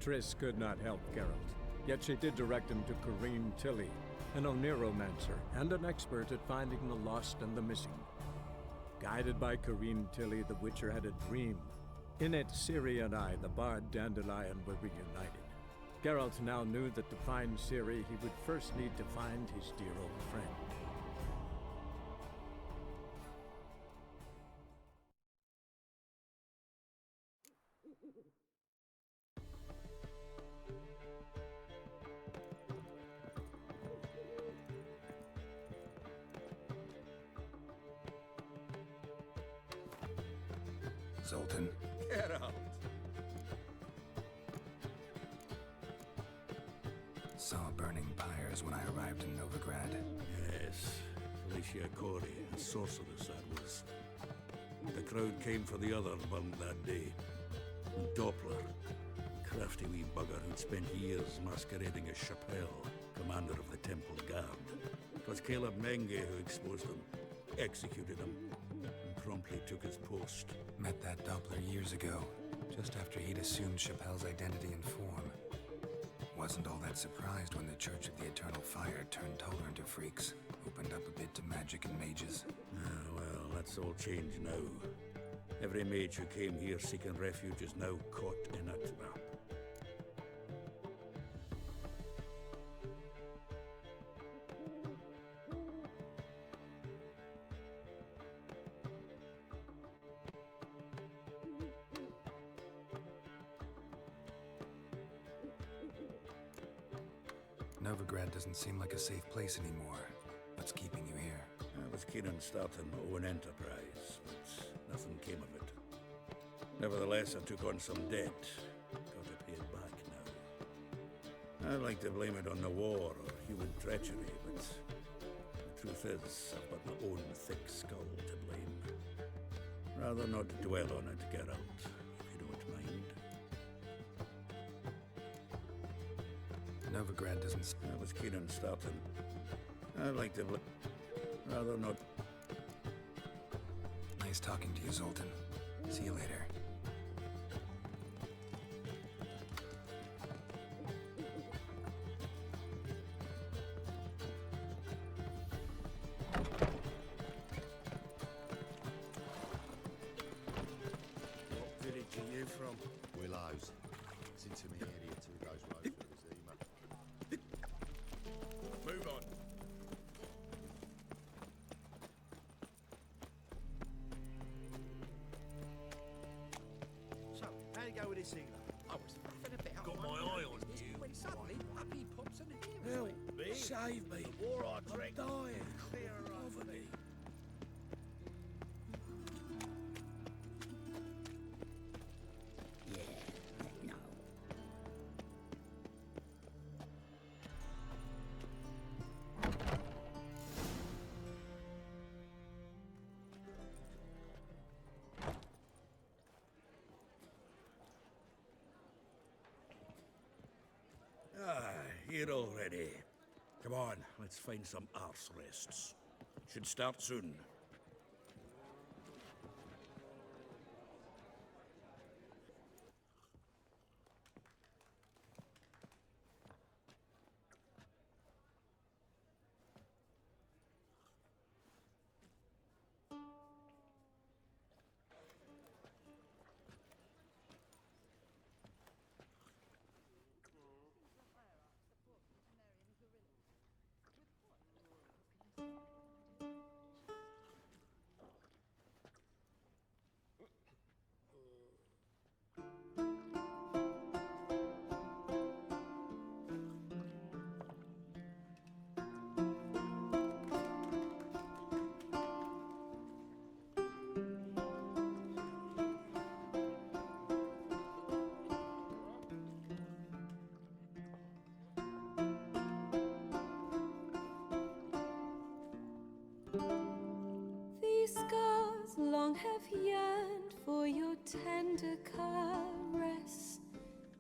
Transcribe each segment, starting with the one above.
Triss could not help Geralt, yet she did direct him to Corrine Tilly, an Oniromancer and an expert at finding the lost and the missing. Guided by Corrine Tilly, the Witcher had a dream. In it, Ciri and I, the bard Dandelion, were reunited. Geralt now knew that to find Ciri, he would first need to find his dear old friend. Zoltan. Get out! Saw burning pyres when I arrived in Novigrad. Yes, Felicia Corey, a sorceress that was. The crowd came for the other burned that day. And Doppler, a crafty wee bugger who'd spent years masquerading as Chappelle, commander of the Temple Guard. It was Caleb Menge who exposed him, executed him, and promptly took his post. Met that Doppler years ago, just after he'd assumed Chappelle's identity and form. Wasn't all that surprised when the Church of the Eternal Fire turned Toller into freaks, opened up a bit to magic and mages. Well, that's all changed now. Every mage who came here seeking refuge is now caught in a trap. Novigrad doesn't seem like a safe place anymore. What's keeping you here? I was keen on starting my own enterprise, but nothing came of it. Nevertheless, I took on some debt. Got to pay it back now. I'd like to blame it on the war or human treachery, but the truth is, I've got my own thick skull to blame. Rather not dwell on it, Geralt, if you don't mind. Novigrad doesn't... I was keen on starting. I'd like to rather not. Nice talking to you, Zoltan. See you later. What village are you from? Willows. It's into me area to those roads with his email. Move on. So, how'd it go with this healer? I was faffing about. Got my eye on you. When suddenly, up he pops and hears Help me. me. Save me. The war I I'm drink. dying. Clear over Cover me. Yeah, no. Here already. Come on, let's find some arse rests. Should start soon. These scars long have yearned for your tender caress,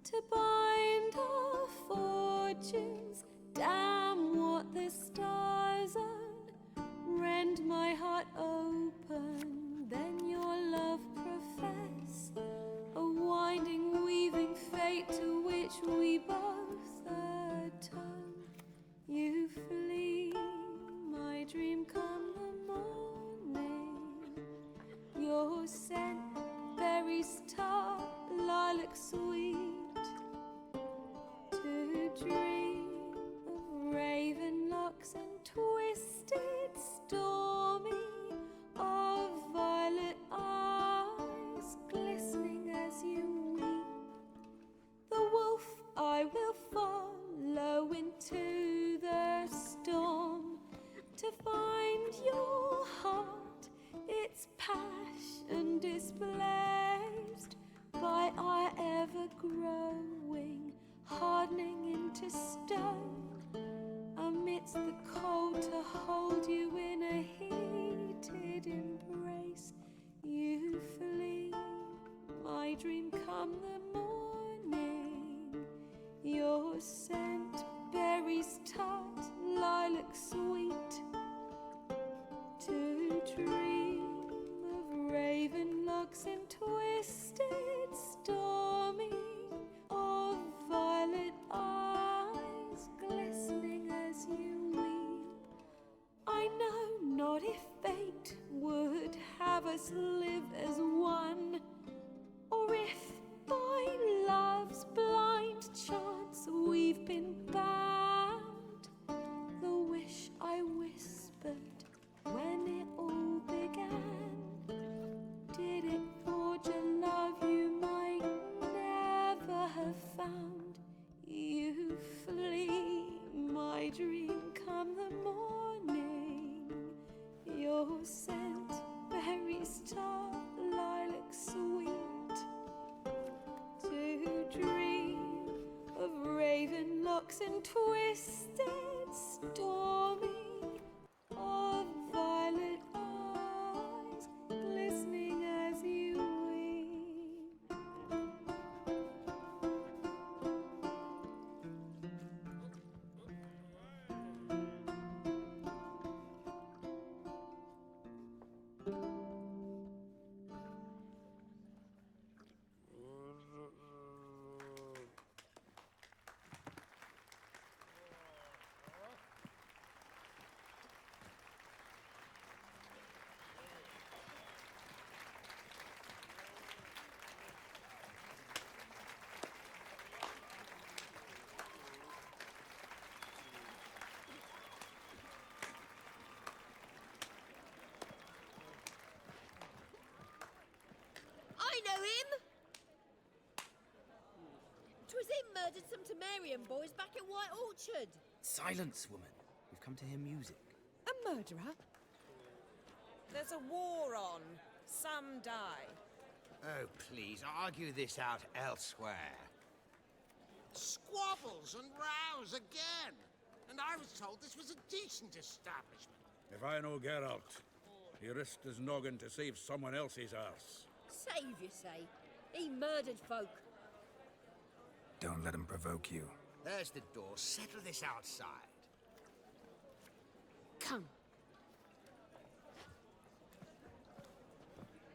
to bind our fortunes. Damn what the stars own. Rend my heart open, then your love profess. A winding, weaving fate to which your scent, berries tart, lilac sweet. To dream of raven locks and twisted stormy, of violet eyes glistening as you weep. The wolf I will follow into the storm to find your heart, its passion displaced by our ever-growing, hardening into stone. Amidst the cold to hold you in a heated embrace, you flee, my dream come the morning. Your scent, berries tart, lilac sweet. To dream of raven locks and twisted stormy, of violet eyes glistening as you weep. I know not if fate would have us live as one, or if by love's blind chance we've been bound. The wish I whispered when it all began, did it forge a love you might never have found? You flee, my dream come the morning. Your scent, berries tart, lilac sweet. To dream of raven locks and twisted stormy, of violet eyes glistening as you weep. I know him! 'Twas him murdered some Temerian boys back at White Orchard. Silence, woman. We've come to hear music. A murderer? There's a war on. Some die. Oh, please, argue this out elsewhere. Squabbles and rows again! And I was told this was a decent establishment. If I know Geralt, he risked his noggin to save someone else's arse. Save, you say? He murdered folk. Don't let him provoke you. There's the door. Settle this outside. Come.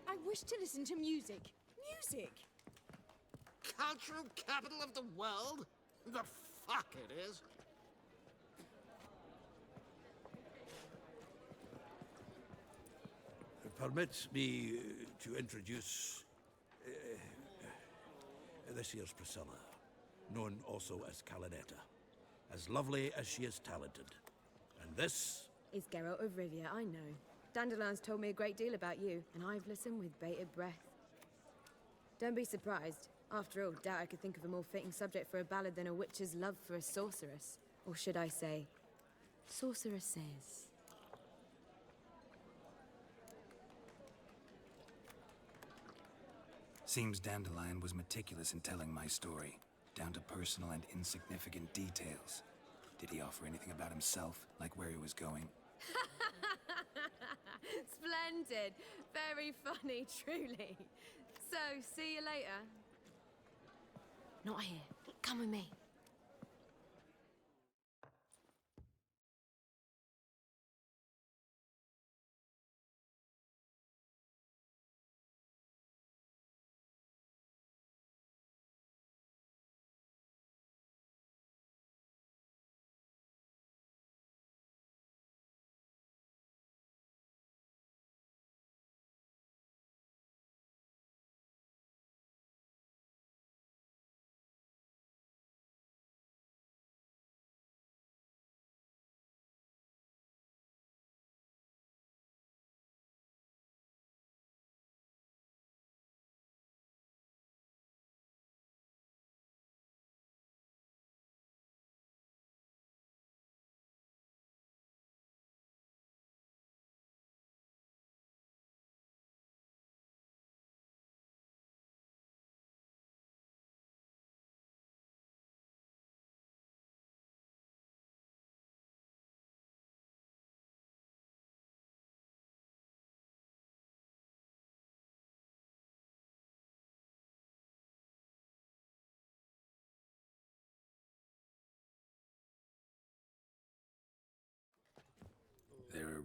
I wish to listen to music. Music! Cultural capital of the world? The fuck it is. Permit me to introduce this here's Priscilla, known also as Calinetta, as lovely as she is talented. And this is Geralt of Rivia, I know. Dandelion's told me a great deal about you, and I've listened with bated breath. Don't be surprised. After all, doubt I could think of a more fitting subject for a ballad than a witch's love for a sorceress. Or should I say, sorceresses. Seems Dandelion was meticulous in telling my story, down to personal and insignificant details. Did he offer anything about himself, like where he was going? Splendid. Very funny, truly. So, see you later. Not here. Come with me.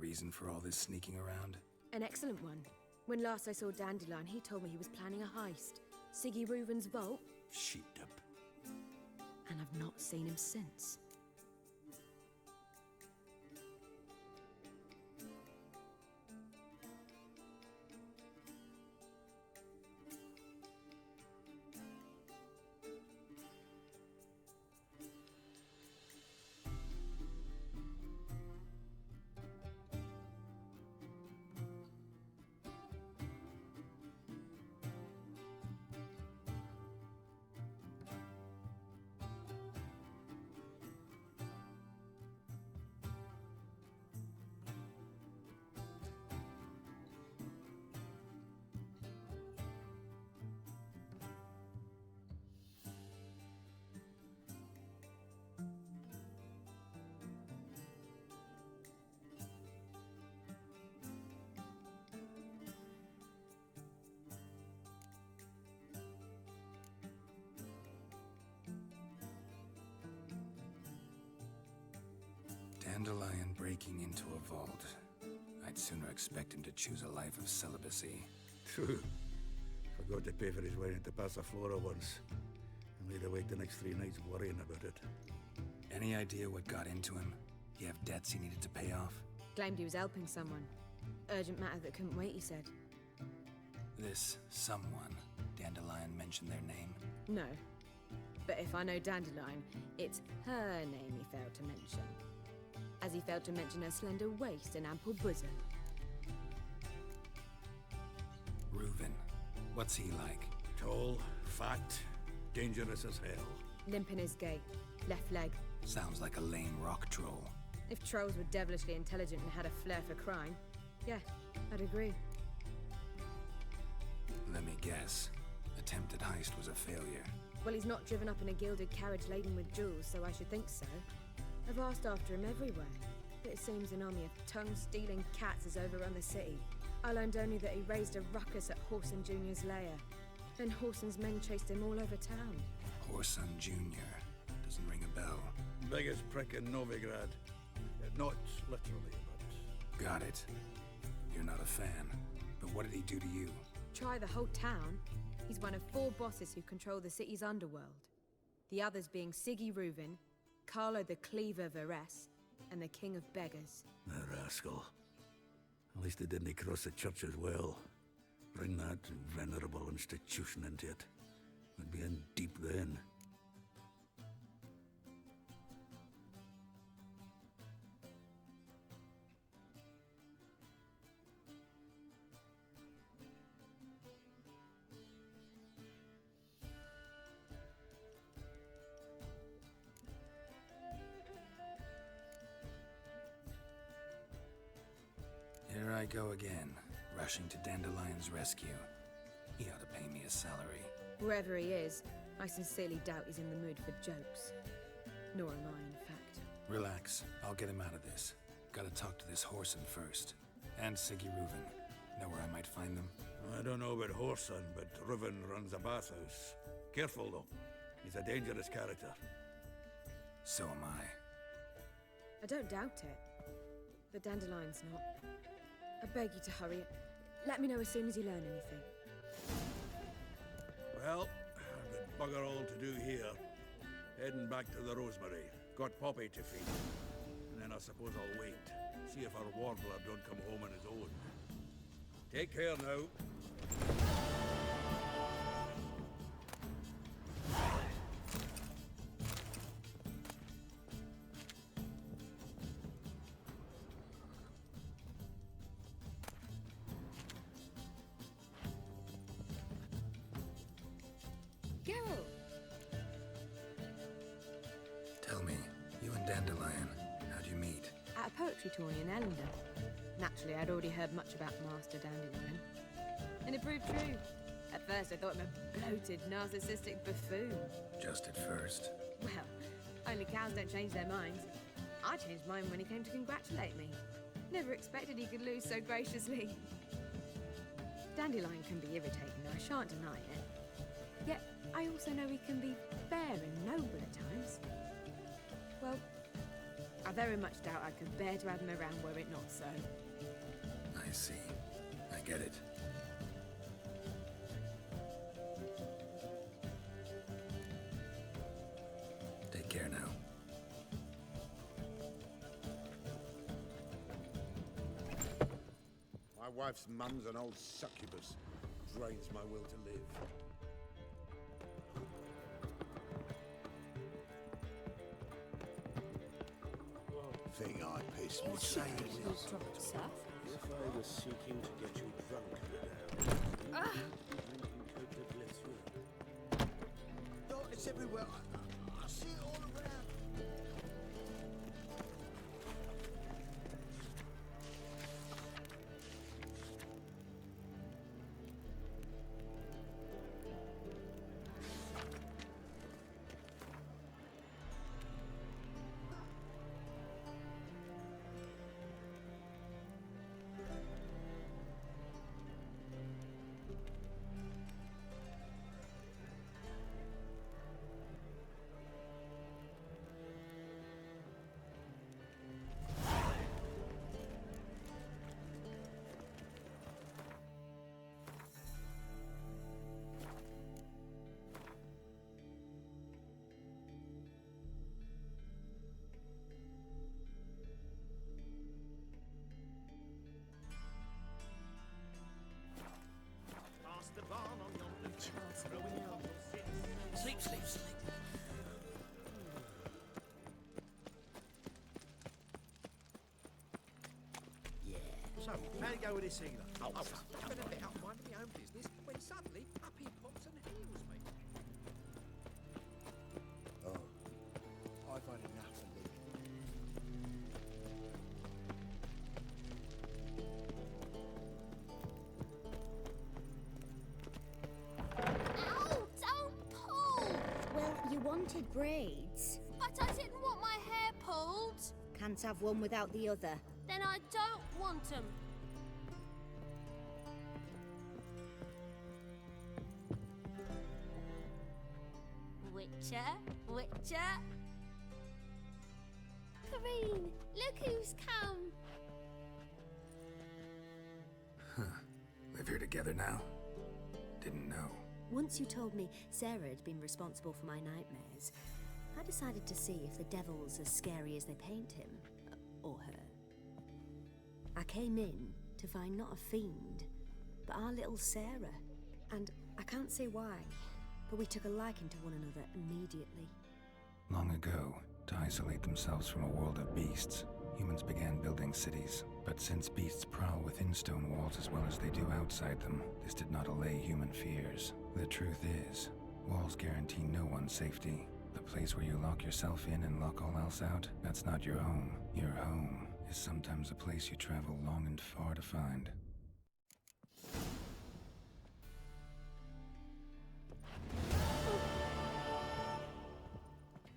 reason for all this sneaking around? An excellent one. When last I saw Dandelion, he told me he was planning a heist. Siggy Reuven's vault. Sheeped up. And I've not seen him since. Dandelion breaking into a vault. I'd sooner expect him to choose a life of celibacy. True. Forgot to pay for his wedding to Passaflora once. And laid awake the next 3 nights worrying about it. Any idea what got into him? He have debts he needed to pay off? Claimed he was helping someone. Urgent matter that couldn't wait, he said. This someone, Dandelion mentioned their name? No. But if I know Dandelion, it's her name he failed to mention. As he failed to mention her slender waist and ample bosom. Reuven. What's he like? Tall, fat, dangerous as hell. Limp in his gait. Left leg. Sounds like a lame rock troll. If trolls were devilishly intelligent and had a flair for crime, yeah, I'd agree. Let me guess. Attempted heist was a failure. Well, he's not driven up in a gilded carriage laden with jewels, so I should think so. I've asked after him everywhere, but it seems an army of tongue-stealing cats has overrun the city. I learned only that he raised a ruckus at Whoreson Jr.'s lair. Then Whoreson's men chased him all over town. Whoreson Jr. Doesn't ring a bell. Biggest prick in Novigrad. Not literally, but... Got it. You're not a fan. But what did he do to you? Try the whole town. He's one of 4 bosses who control the city's underworld. The others being Siggy Reuven, Carlo the Cleaver Varese, and the King of Beggars. The rascal. At least they didn't cross the church as well. Bring that venerable institution into it. We'd be in deep then. Here I go again, rushing to Dandelion's rescue. He ought to pay me a salary. Wherever he is, I sincerely doubt he's in the mood for jokes. Nor am I, in fact. Relax, I'll get him out of this. Gotta talk to this Whoreson first. And Siggy Reuven. Know where I might find them? I don't know about Whoreson, but Reuven runs a bathhouse. Careful, though. He's a dangerous character. So am I. I don't doubt it. But Dandelion's not. I beg you to hurry. Let me know as soon as you learn anything. Well, I've got bugger all to do here. Heading back to the Rosemary. Got Poppy to feed. And then I suppose I'll wait. See if our warbler don't come home on his own. Take care now. Tell me, you and Dandelion, how'd you meet? At a poetry tourney in Ellender. Naturally, I'd already heard much about Master Dandelion. And it proved true. At first, I thought him a bloated, narcissistic buffoon. Just at first. Well, only cows don't change their minds. I changed mine when he came to congratulate me. Never expected he could lose so graciously. Dandelion can be irritating, I shan't deny it. Yet, I also know he can be fair and noble at times. Well, I very much doubt I could bear to have him around were it not so. I see. I get it. Take care now. My wife's mum's an old succubus. Drains my will to live. Thing I piss me Sir? If I was seeking to get you drunk, madame, drinking could have let through. Oh, it's everywhere. I see it all around. Past the barn on yonder. Sleep, sleep, sleep. So, how you go with this healer? I was having a bit out minding my own business when suddenly up he pops and heals me. Oh, I've had enough of living. Ow! Don't pull! Well, you wanted braids. But I didn't want my hair pulled. Can't have one without the other. Then I don't want 'em. Witcher, Witcher. Kareen, look who's come. Live here together now? Didn't know. Once you told me Sarah had been responsible for my nightmares, I decided to see if the devil's as scary as they paint him. Or her. I came in to find not a fiend, but our little Sarah. And I can't say why, but we took a liking to one another immediately. Long ago, to isolate themselves from a world of beasts, humans began building cities. But since beasts prowl within stone walls as well as they do outside them, this did not allay human fears. The truth is, walls guarantee no one's safety. The place where you lock yourself in and lock all else out, that's not your home. Your home is sometimes a place you travel long and far to find.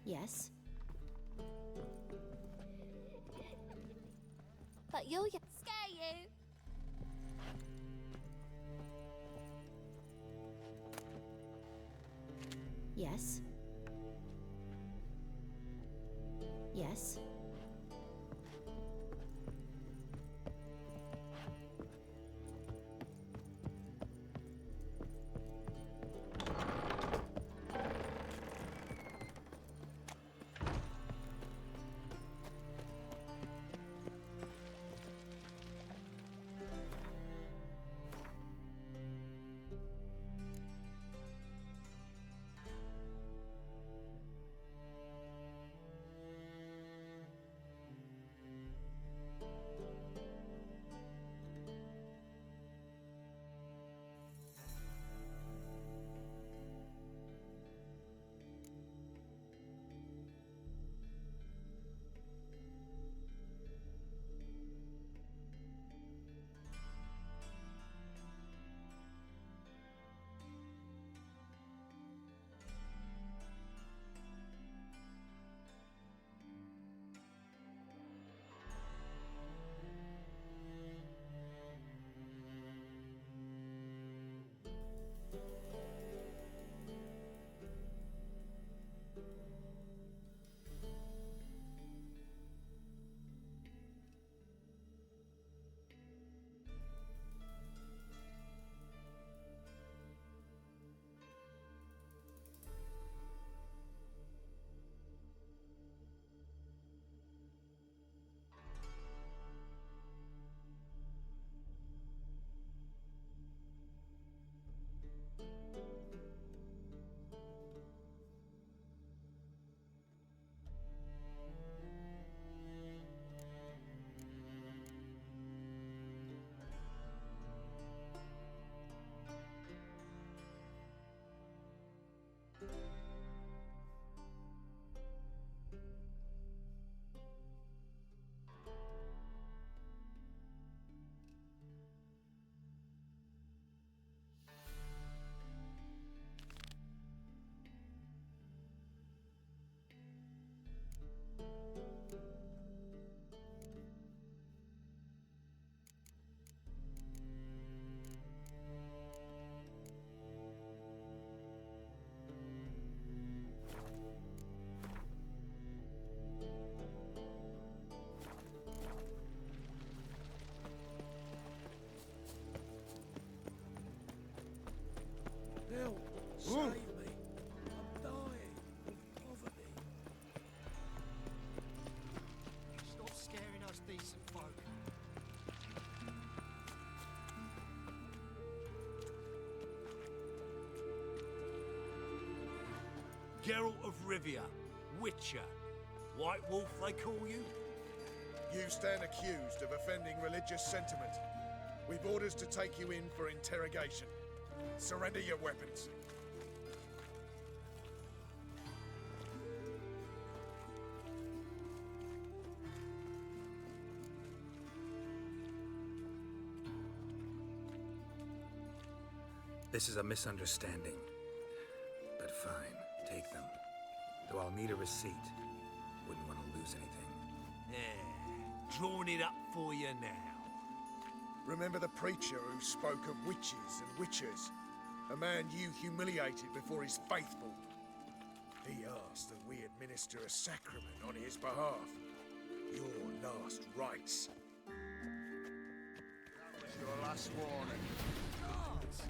Yes? But you'll scare you. Yes? Yes? Save me. I'm dying from poverty. Stop scaring us decent folk. Geralt of Rivia, Witcher. White Wolf, they call you? You stand accused of offending religious sentiment. We've orders to take you in for interrogation. Surrender your weapons. This is a misunderstanding. But fine, take them. Though I'll need a receipt. Wouldn't want to lose anything. Yeah, drawing it up for you now. Remember the preacher who spoke of witches and witchers? A man you humiliated before his faithful. He asked that we administer a sacrament on his behalf. Your last rites. That was your last warning. Guards!